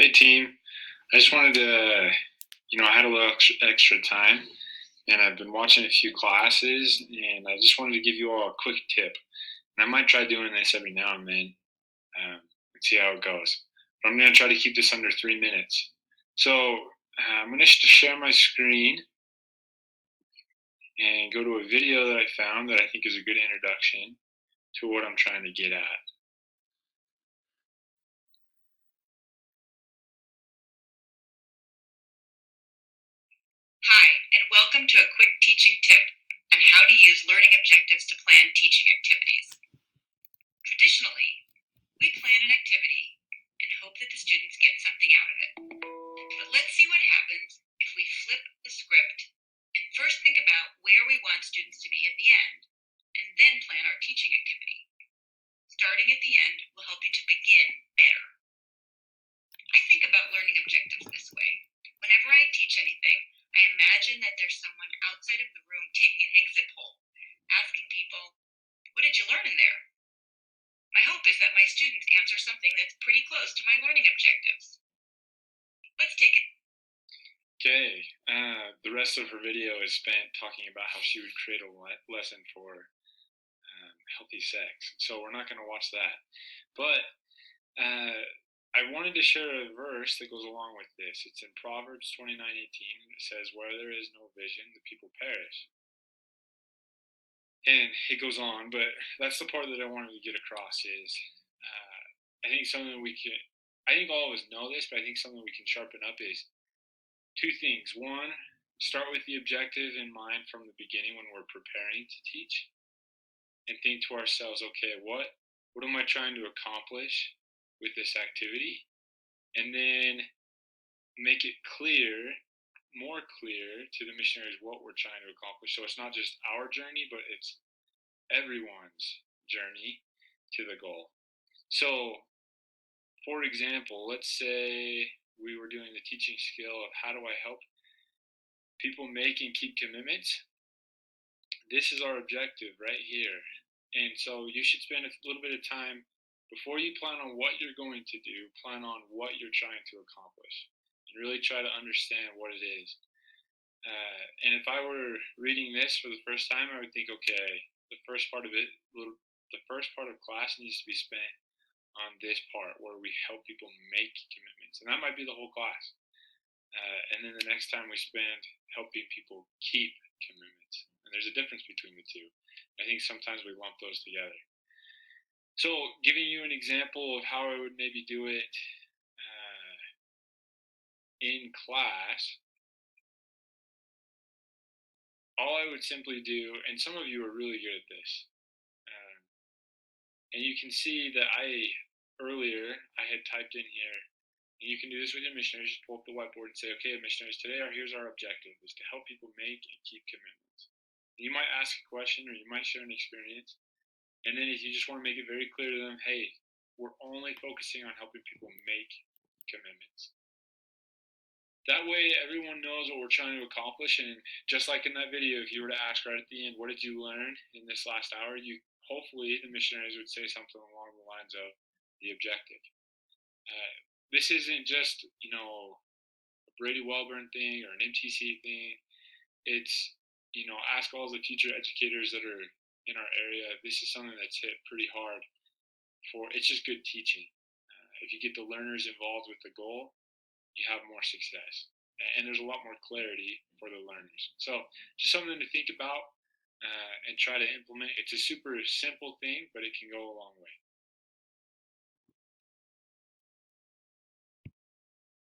Hey team, I just wanted to, I had a little extra time and I've been watching a few classes and I just wanted to give you all a quick tip. And I might try doing this every now and then and see how it goes. But I'm going to try to keep this under 3 minutes. So I'm going to share my screen and go to a video that I found that I think is a good introduction to what I'm trying to get at. Hi, and welcome to a quick teaching tip on how to use learning objectives to plan teaching activities. Traditionally, we plan an activity and hope that the students get something out of it. But let's see what happens if we flip the script and first think about where we want students to be at the end, and then plan our teaching activity. Starting at the end will help you to begin better. I think about learning objectives this way. Whenever I teach anything, I imagine that there's someone outside of the room taking an exit poll, asking people, what did you learn in there? My hope is that my students answer something that's pretty close to my learning objectives. Let's take it. Okay, the rest of her video is spent talking about how she would create a lesson for healthy sex. So we're not going to watch that. But I wanted to share a verse that goes along with this. It's in Proverbs 29:18. It says, "Where there is no vision, the people perish." And it goes on, but that's the part that I wanted to get across is I think something we can, I think all of us know this, but I think something we can sharpen up is two things. One, start with the objective in mind from the beginning when we're preparing to teach and think to ourselves, okay, what am I trying to accomplish with this activity? And then make it clear, more clear to the missionaries what we're trying to accomplish. So it's not just our journey, but it's everyone's journey to the goal. So, for example, let's say we were doing the teaching skill of how do I help people make and keep commitments. This is our objective right here. And so you should spend a little bit of time before you plan on what you're going to do, plan on what you're trying to accomplish and really try to understand what it is. And if I were reading this for the first time, I would think, okay, the first part of it, the first part of class needs to be spent on this part where we help people make commitments, and that might be the whole class. And then the next time we spend helping people keep commitments, and there's a difference between the two. I think sometimes we lump those together. So, giving you an example of how I would maybe do it in class, all I would simply do, and some of you are really good at this, um, and you can see that earlier I had typed in here, and you can do this with your missionaries. Just pull up the whiteboard and say, okay, missionaries, here's our objective, is to help people make and keep commitments. And you might ask a question or you might share an experience, and then if you just want to make it very clear to them, hey, we're only focusing on helping people make commitments. That way everyone knows what we're trying to accomplish, and just like in that video, if you were to ask right at the end, what did you learn in this last hour, you hopefully the missionaries would say something along the lines of the objective. This isn't just a Brady Welburn thing or an MTC thing. It's ask all the future educators that are in our area. This is something that's hit pretty hard. It's just good teaching. If you get the learners involved with the goal, you have more success, and there's a lot more clarity for the learners. So just something to think about and try to implement. It's a super simple thing, but it can go a long way.